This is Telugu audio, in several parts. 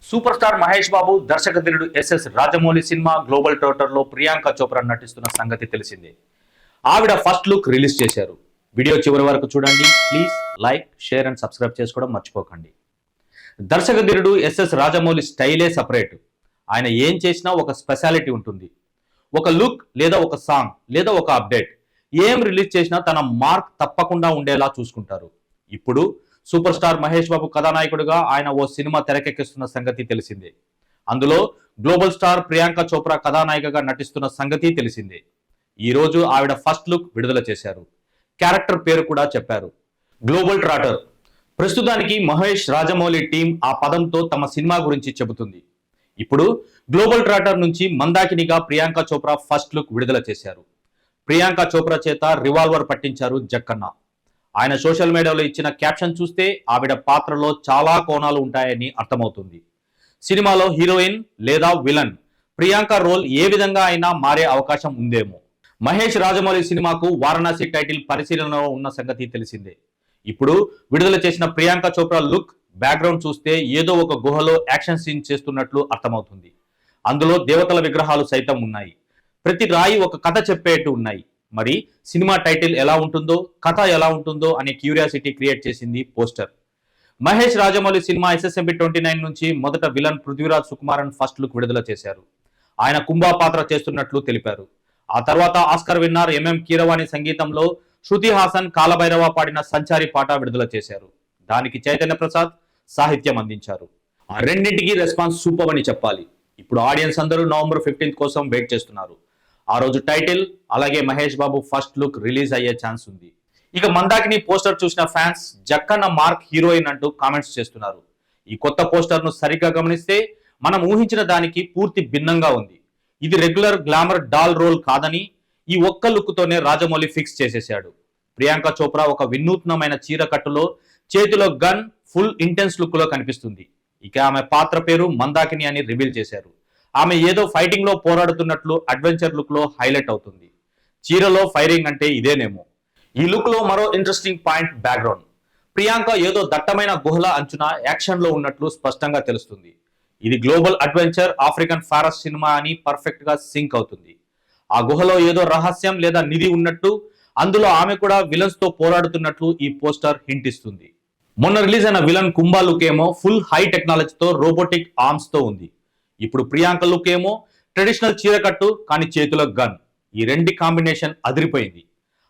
సూపర్ స్టార్ మహేష్ బాబు దర్శకధీరుడు ఎస్ఎస్ రాజమౌళి సినిమా గ్లోబల్ టోటర్ లో ప్రియాంక చోప్రా నటిస్తున్న సంగతి తెలిసిందే. ఆవిడ ఫస్ట్ లుక్ రిలీజ్ చేశారు. వీడియో చివరి వరకు చూడండి. Please like, share and subscribe చేసుకోవడం మర్చిపోకండి. దర్శకధీరుడు ఎస్ఎస్ రాజమౌళి స్టైలే సపరేట్. ఆయన ఏం చేసినా ఒక స్పెషాలిటీ ఉంటుంది. ఒక లుక్ లేదా ఒక సాంగ్ లేదా ఒక అప్డేట్ ఏం రిలీజ్ చేసినా తన మార్క్ తప్పకుండా ఉండేలా చూసుకుంటారు. ఇప్పుడు సూపర్ స్టార్ మహేష్ బాబు కథానాయకుడిగా ఆయన ఓ సినిమా తెరకెక్కిస్తున్న సంగతి తెలిసిందే. అందులో గ్లోబల్ స్టార్ ప్రియాంక చోప్రా కథానాయికగా నటిస్తున్న సంగతి తెలిసిందే. ఈ రోజు ఆవిడ ఫస్ట్ లుక్ విడుదల చేశారు. క్యారెక్టర్ పేరు కూడా చెప్పారు, గ్లోబల్ ట్రాటర్. ప్రస్తుతానికి మహేష్ రాజమౌళి టీం ఆ పదంతో తమ సినిమా గురించి చెబుతుంది. ఇప్పుడు గ్లోబల్ ట్రాటర్ నుంచి మందాకినిగా ప్రియాంక చోప్రా ఫస్ట్ లుక్ విడుదల చేశారు. ప్రియాంక చోప్రా చేత రివాల్వర్ పట్టించారు జక్కన్న. ఆయన సోషల్ మీడియాలో ఇచ్చిన క్యాప్షన్ చూస్తే ఆవిడ పాత్రలో చాలా కోణాలు ఉంటాయని అర్థమవుతుంది. సినిమాలో హీరోయిన్ లేదా విలన్ ప్రియాంక రోల్ ఏ విధంగా అయినా మారే అవకాశం ఉందేమో. మహేష్ రాజమౌళి సినిమాకు వారణాసి టైటిల్ పరిశీలనలో ఉన్న సంగతి తెలిసిందే. ఇప్పుడు విడుదల చేసిన ప్రియాంక చోప్రా లుక్, బ్యాక్గ్రౌండ్ చూస్తే ఏదో ఒక గుహలో యాక్షన్ సీన్ చేస్తున్నట్లు అర్థమవుతుంది. అందులో దేవతల విగ్రహాలు సైతం ఉన్నాయి. ప్రతి రాయి ఒక కథ చెప్పేట్టు ఉన్నాయి. మరి సినిమా టైటిల్ ఎలా ఉంటుందో, కథ ఎలా ఉంటుందో అనే క్యూరియాసిటీ క్రియేట్ చేసింది poster. Mahesh Rajamouli cinema SSMP 29 నుంచి మొదట villain Prithviraj Sukumaran first look విడుదల చేశారు. ఆయన కుంభా పాత్ర చేస్తున్నట్లు తెలిపారు. ఆ తర్వాత ఆస్కర్ విన్నర్ MM కీరవాణి సంగీతంలో శృతి హాసన్ కాలభైరవ పాడిన సంచారి పాట విడుదల చేశారు. దానికి చైతన్య ప్రసాద్ సాహిత్యం అందించారు. ఆ రెండింటికి రెస్పాన్స్ సూపర్ అని చెప్పాలి. ఇప్పుడు ఆడియన్స్ అందరూ November 15 కోసం వెయిట్ చేస్తున్నారు. ఆ రోజు టైటిల్ అలాగే Mahesh Babu first look release అయ్యే ఛాన్స్ ఉంది. ఇక మందాకిని పోస్టర్ చూసిన ఫ్యాన్స్ జక్కన్న మార్క్ హీరోయిన్ అంటూ కామెంట్స్ చేస్తున్నారు. ఈ కొత్త పోస్టర్ ను సరిగ్గా గమనిస్తే మనం ఊహించిన దానికి పూర్తి భిన్నంగా ఉంది. ఇది రెగ్యులర్ గ్లామర్ డాల్ రోల్ కాదని ఈ ఒక్క లుక్ తోనే రాజమౌళి ఫిక్స్ చేసేశాడు. ప్రియాంక చోప్రా ఒక వినూత్నమైన చీర కట్టులో, చేతిలో గన్, ఫుల్ ఇంటెన్స్ లుక్ లో కనిపిస్తుంది. ఇక ఆమె పాత్ర పేరు మందాకిని అని రివీల్ చేశారు. ఆమె ఏదో ఫైటింగ్ లో పోరాడుతున్నట్లు అడ్వెంచర్ లుక్ లో హైలైట్ అవుతుంది. చీరలో ఫైరింగ్ అంటే ఇదేనేమో. ఈ లుక్ లో మరో ఇంట్రెస్టింగ్ పాయింట్ బ్యాక్గ్రౌండ్. ప్రియాంక ఏదో దట్టమైన గుహల అంచున యాక్షన్ లో ఉన్నట్లు స్పష్టంగా తెలుస్తుంది. ఇది global adventure African forest cinema అని పర్ఫెక్ట్ గా సింక్ అవుతుంది. ఆ గుహలో ఏదో రహస్యం లేదా నిధి ఉన్నట్టు, అందులో ఆమె కూడా విలన్స్ తో పోరాడుతున్నట్లు ఈ పోస్టర్ హింట్ ఇస్తుంది. మొన్న రిలీజ్ అయిన విలన్ కుంభా లుక్ ఏమో ఫుల్ హై టెక్నాలజీతో రోబోటిక్ ఆర్మ్స్ తో ఉంది. ఇప్పుడు ప్రియాంక లుక్ ఏమో ట్రెడిషనల్ చీరకట్టు కానీ చేతిలో గన్. ఈ రెండు కాంబినేషన్ అదిరిపోయింది.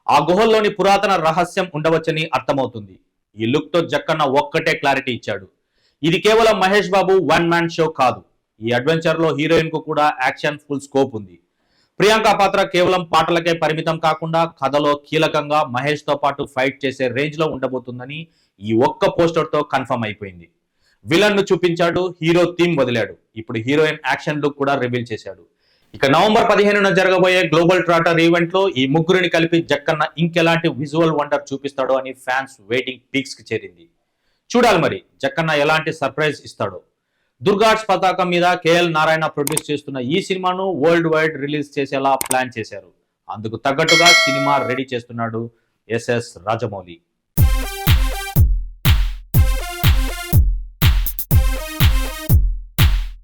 ఆ గుహల్లోని పురాతన రహస్యం ఉండవచ్చని అర్థమవుతుంది. ఈ లుక్ తో జక్కన్న ఒక్కటే క్లారిటీ ఇచ్చాడు, ఇది కేవలం Mahesh Babu one man show కాదు. ఈ అడ్వెంచర్ లో హీరోయిన్ కు కూడా యాక్షన్ ఫుల్ స్కోప్ ఉంది. ప్రియాంక పాత్ర కేవలం పాటలకే పరిమితం కాకుండా కథలో కీలకంగా మహేష్ తో పాటు ఫైట్ చేసే రేంజ్ లో ఉండబోతుందని ఈ ఒక్క పోస్టర్ తో కన్ఫర్మ్ అయిపోయింది. విలన్ ను చూపించాడు, హీరో థీమ్ వదిలాడు. ఇప్పుడు హీరోయిన్ యాక్షన్ లుక్ కూడా రివీల్ చేశాడు. ఇక November 15న జరగబోయే గ్లోబల్ ట్రాటర్ ఈవెంట్ లో ఈ ముగ్గురిని కలిపి జక్కన్న ఇంకెలాంటి విజువల్ వండర్ చూపిస్తాడో అని ఫ్యాన్స్ వెయిటింగ్ పీక్స్ కి చేరింది. చూడాలి మరి జక్కన్న ఎలాంటి సర్ప్రైజ్ ఇస్తాడో. దుర్గార్ట్స్ పతాకం మీద KL నారాయణ ప్రొడ్యూస్ చేస్తున్న ఈ సినిమాను వరల్డ్ వైడ్ రిలీజ్ చేసేలా ప్లాన్ చేశారు. అందుకు తగ్గట్టుగా సినిమా రెడీ చేస్తున్నాడు SS రాజమౌళి.